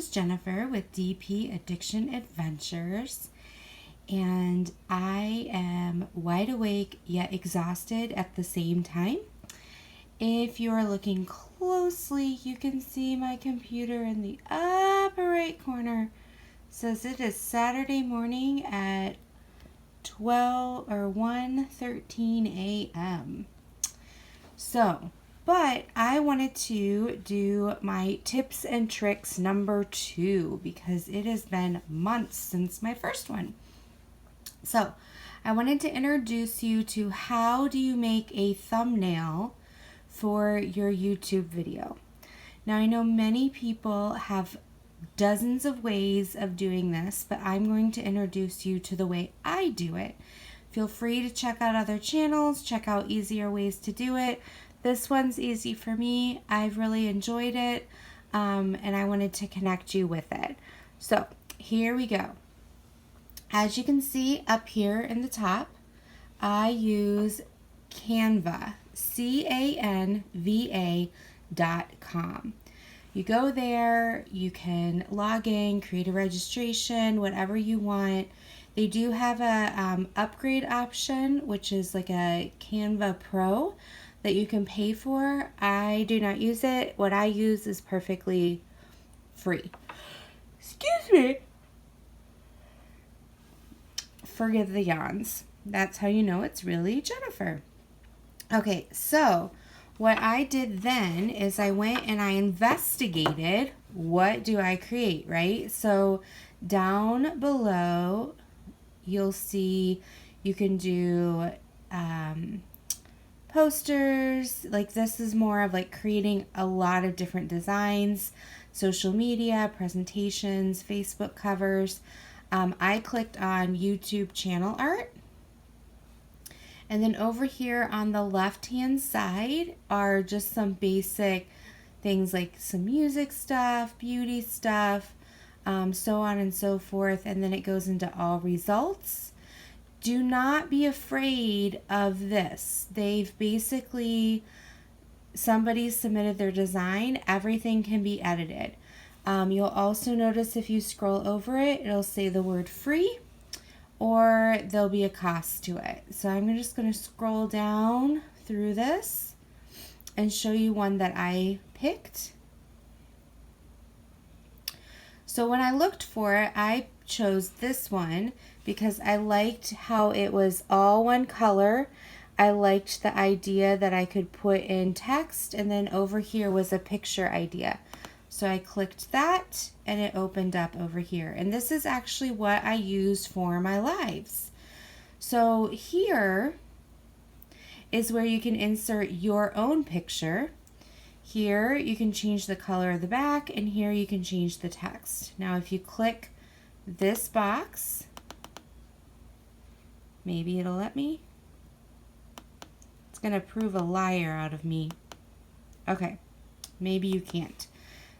is Jennifer with DP Addiction Adventures, and I am wide awake yet exhausted at the same time. If you are looking closely, you can see my computer in the upper right corner. It says it is Saturday morning at 1:13 a.m. But I wanted to do my tips and tricks number 2 because it has been months since my first one. So I wanted to introduce you to how do you make a thumbnail for your YouTube video. Now I know many people have dozens of ways of doing this, but I'm going to introduce you to the way I do it. Feel free to check out other channels, check out easier ways to do it. This one's easy for me. I've really enjoyed it, and I wanted to connect you with it. So here we go. As you can see up here in the top, I use Canva, Canva.com. You go there, you can log in, create a registration, whatever you want. They do have a upgrade option, which is like a Canva Pro that you can pay for. I do not use it. What I use is perfectly free. Excuse me. Forgive the yawns. That's how you know it's really Jennifer. Okay, so what I did then is I went and I investigated what do I create, right? So down below, you'll see you can do posters. Like this is more of like creating a lot of different designs, social media, presentations, Facebook covers. I clicked on YouTube channel art. And then over here on the left-hand side are just some basic things like some music stuff, beauty stuff, so on and so forth. And then it goes into all results. Do not be afraid of this. They've basically, somebody submitted their design. Everything can be edited. You'll also notice if you scroll over it, it'll say the word free, or there'll be a cost to it. So I'm just going to scroll down through this and show you one that I picked. So when I looked for it, I chose this one because I liked how it was all one color. I liked the idea that I could put in text, and then over here was a picture idea. So I clicked that and it opened up over here. And this is actually what I use for my lives. So here is where you can insert your own picture. Here you can change the color of the back, and here you can change the text. Now if you click this box, maybe it'll let me. It's going to prove a liar out of me. Okay, maybe you can't.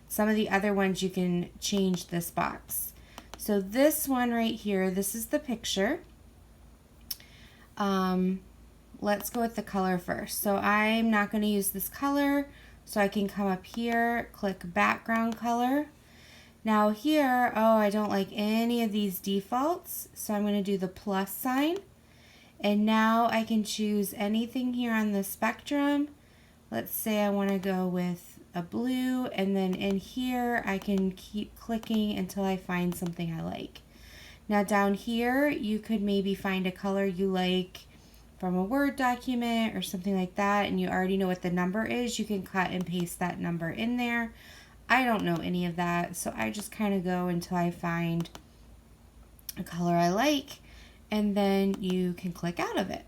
Some of the other ones you can change this box. So this one right here, this is the picture. Let's go with the color first. So I'm not going to use this color, so I can come up here, click background color. Now here, oh, I don't like any of these defaults, so I'm going to do the plus sign. And now I can choose anything here on the spectrum. Let's say I want to go with a blue, and then in here I can keep clicking until I find something I like. Now down here you could maybe find a color you like from a Word document or something like that, and you already know what the number is. You can cut and paste that number in there. I don't know any of that, so I just kind of go until I find a color I like, and then you can click out of it.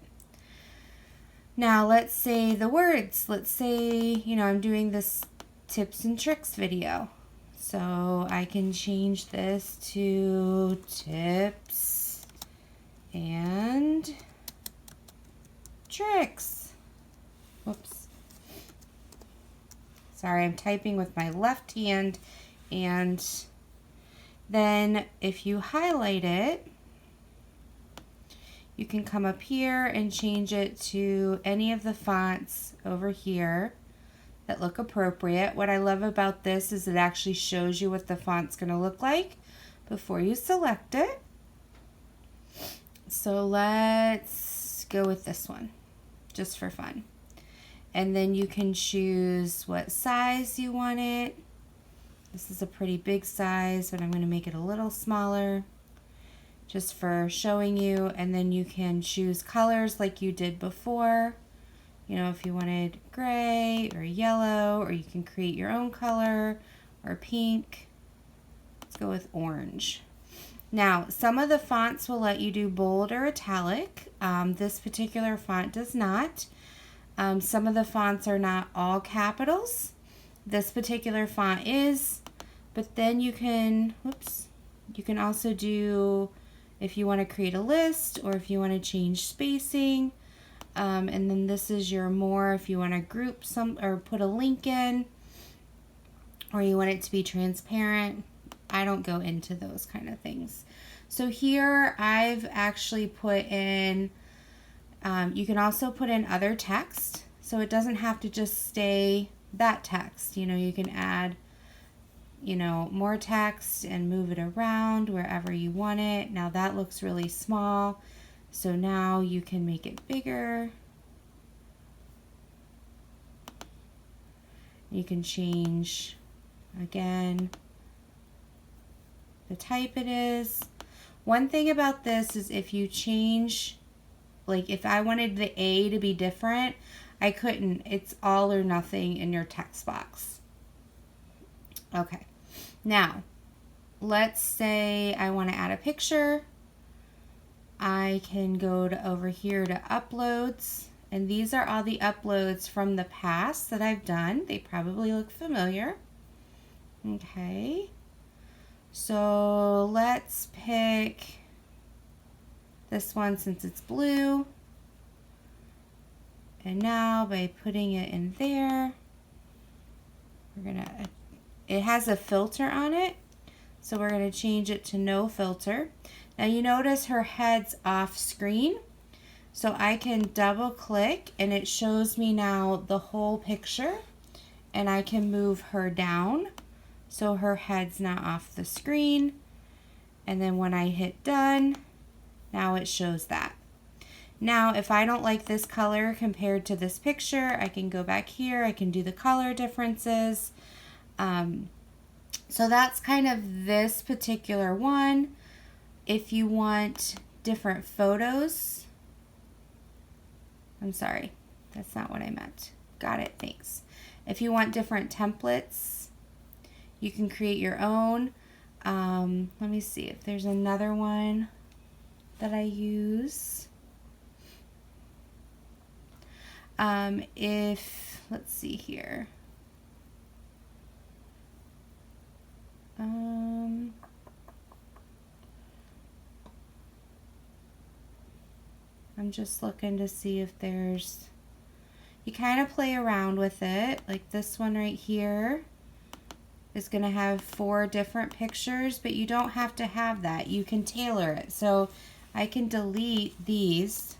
Now let's say the words, let's say, you know, I'm doing this tips and tricks video. So I can change this to tips and tricks. Whoops. Sorry, I'm typing with my left hand, and then if you highlight it, you can come up here and change it to any of the fonts over here. that look appropriate. What I love about this is it actually shows you what the font's going to look like before you select it. So let's go with this one, just for fun. And then you can choose what size you want it. This is a pretty big size, but I'm going to make it a little smaller just for showing you. And then you can choose colors like you did before. You know, if you wanted gray or yellow, or you can create your own color, or pink. Let's go with orange. Now, some of the fonts will let you do bold or italic. This particular font does not. Some of the fonts are not all capitals. This particular font is, but then you can, you can also do, if you want to create a list or if you want to change spacing. And then this is your more, if you want to group some or put a link in, or you want it to be transparent. I don't go into those kind of things. So here I've actually put in, you can also put in other text. So it doesn't have to just stay that text. You know, you can add, you know, more text and move it around wherever you want it. Now that looks really small. So now you can make it bigger. You can change, again, the type it is. One thing about this is if you change, like if I wanted the A to be different, I couldn't. It's all or nothing in your text box. Okay. Now, let's say I want to add a picture. I can go to over here to uploads, and these are all the uploads from the past that I've done. They probably look familiar. Okay, so let's pick this one since it's blue. And now by putting it in there, it has a filter on it, so we're gonna change it to no filter. Now you notice her head's off screen, so I can double click and it shows me now the whole picture, and I can move her down so her head's not off the screen. And then when I hit done, now it shows that. Now if I don't like this color compared to this picture, I can go back here, I can do the color differences. So that's kind of this particular one. If you want different photos, I'm sorry, that's not what I meant. Got it, thanks. If you want different templates, you can create your own. Let me see if there's another one that I use. Let's see here. I'm just looking to see if there's, you kind of play around with it. Like this one right here is going to have 4 different pictures, but you don't have to have that. You can tailor it. So I can delete these,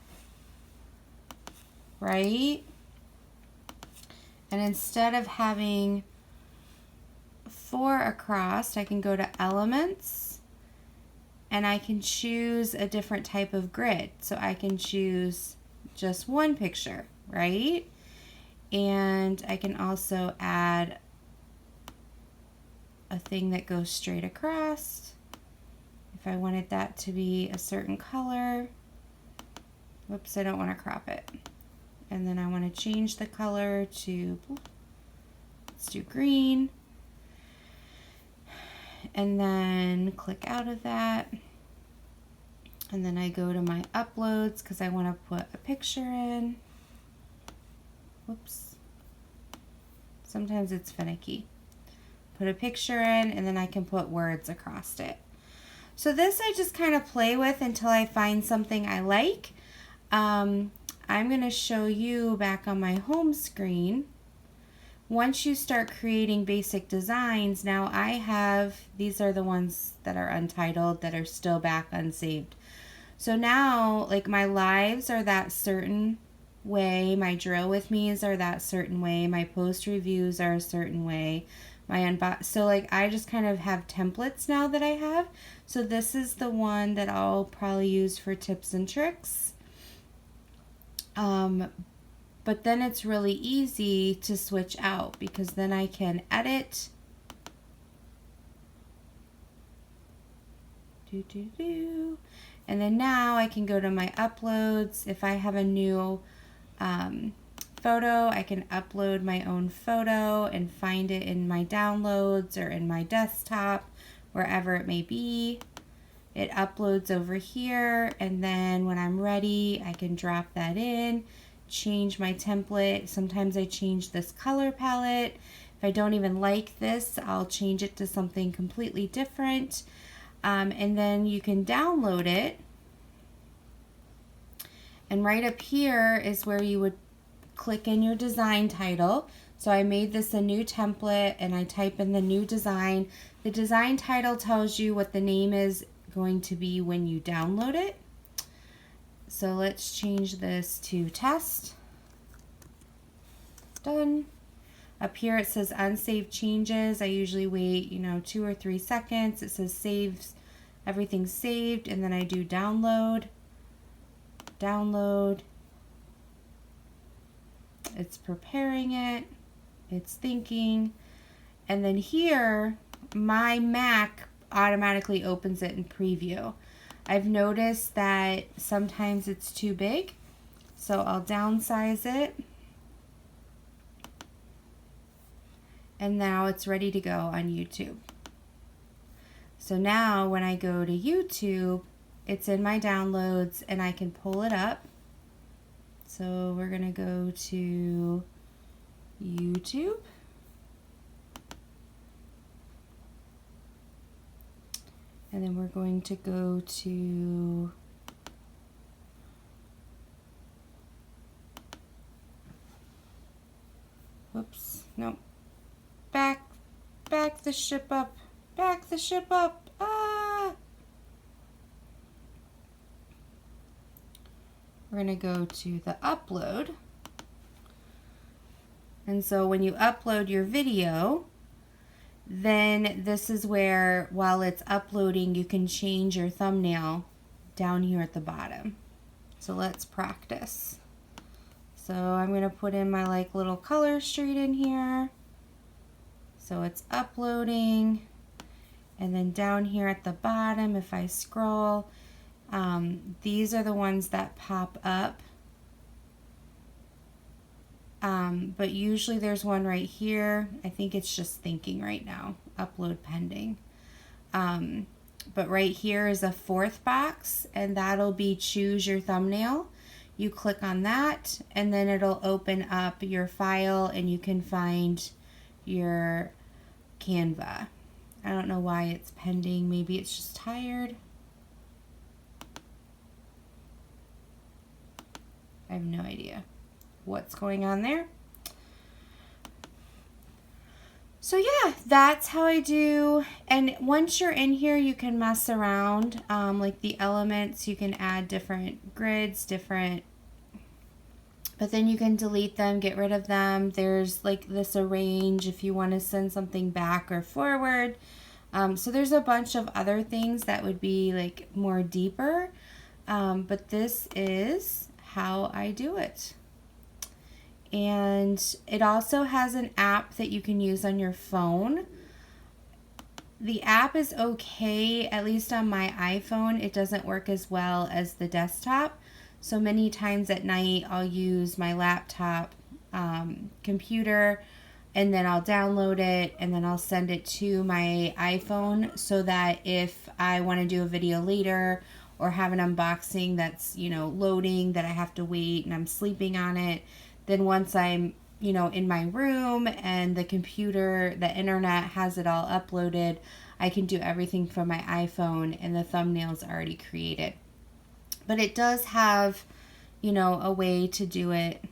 right? And instead of having 4 across, I can go to elements. And I can choose a different type of grid. So I can choose just one picture, right? And I can also add a thing that goes straight across. If I wanted that to be a certain color. Whoops, I don't want to crop it. And then I want to change the color to, let's do green. And then click out of that. And then I go to my uploads because I want to put a picture in. Whoops. Sometimes it's finicky. Put a picture in, and then I can put words across it. So this I just kind of play with until I find something I like. I'm going to show you back on my home screen. Once you start creating basic designs, now I have, these are the ones that are untitled that are still back unsaved. So now, like my lives are that certain way, my drill with me's are that certain way, my post reviews are a certain way, so like I just kind of have templates now that I have. So this is the one that I'll probably use for tips and tricks. But then it's really easy to switch out because then I can edit. And then now I can go to my uploads. If I have a new photo, I can upload my own photo and find it in my downloads or in my desktop, wherever it may be. It uploads over here, and then when I'm ready, I can drop that in, change my template. Sometimes I change this color palette. If I don't even like this, I'll change it to something completely different. And then you can download it. And right up here is where you would click in your design title. So I made this a new template and I type in the new design. The design title tells you what the name is going to be when you download it. So let's change this to test. Done. Up here it says unsaved changes. I usually wait, 2 or 3 seconds. It says saves, everything's saved, and then I do download. Download. It's preparing it. It's thinking. And then here, my Mac automatically opens it in preview. I've noticed that sometimes it's too big, so I'll downsize it. And now it's ready to go on YouTube. So now when I go to YouTube, it's in my downloads and I can pull it up. So we're gonna go to YouTube. And then we're going to go to whoops, no. Back the ship up. Back the ship up. Ah! We're going to go to the upload. And so when you upload your video, then this is where, while it's uploading, you can change your thumbnail down here at the bottom. So let's practice. So I'm going to put in my little color street in here. So it's uploading. And then down here at the bottom, if I scroll, these are the ones that pop up. But usually there's one right here. I think it's just thinking right now. Upload pending. But right here is a 4th box, and that'll be choose your thumbnail. You click on that, and then it'll open up your file, and you can find your Canva. I don't know why it's pending. Maybe it's just tired. I have no idea what's going on there. So yeah, that's how I do. And once you're in here, you can mess around. Like the elements, you can add different grids, but then you can delete them, get rid of them. There's like this arrange if you want to send something back or forward. So there's a bunch of other things that would be like more deeper. But this is how I do it. And it also has an app that you can use on your phone. The app is okay, at least on my iPhone. It doesn't work as well as the desktop. So many times at night, I'll use my laptop computer, and then I'll download it, and then I'll send it to my iPhone so that if I want to do a video later or have an unboxing that's, loading, that I have to wait and I'm sleeping on it, then once I'm, in my room and the computer, the internet has it all uploaded, I can do everything from my iPhone and the thumbnail's already created. But it does have, a way to do it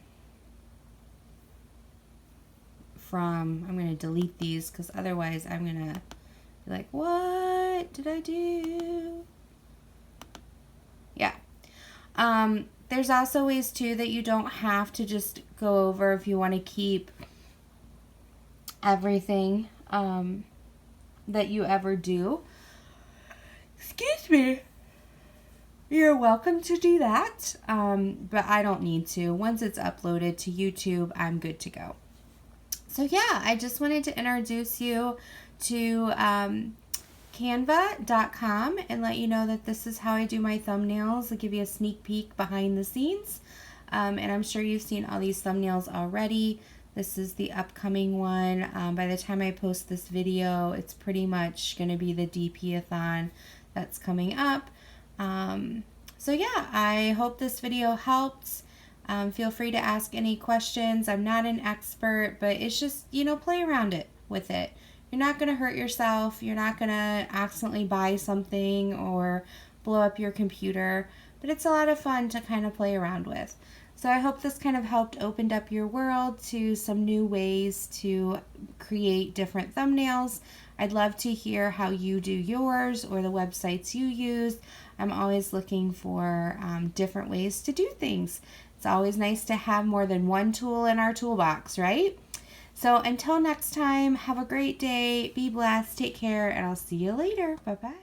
from, I'm going to delete these because otherwise I'm going to be like, what did I do? Yeah. there's also ways too that you don't have to just go over if you want to keep everything that you ever do. Excuse me. You're welcome to do that, but I don't need to. Once it's uploaded to YouTube, I'm good to go. So yeah, I just wanted to introduce you to Canva.com and let you know that this is how I do my thumbnails. I'll give you a sneak peek behind the scenes, and I'm sure you've seen all these thumbnails already. This is the upcoming one. By the time I post this video, it's pretty much going to be the DP-a-thon that's coming up. So yeah, I hope this video helped. Feel free to ask any questions. I'm not an expert, but it's just, you know, play around with it. You're not going to hurt yourself. You're not going to accidentally buy something or blow up your computer, but it's a lot of fun to kind of play around with. So I hope this kind of helped open up your world to some new ways to create different thumbnails. I'd love to hear how you do yours or the websites you use. I'm always looking for different ways to do things. It's always nice to have more than one tool in our toolbox, right? So until next time, have a great day, be blessed, take care, and I'll see you later. Bye-bye.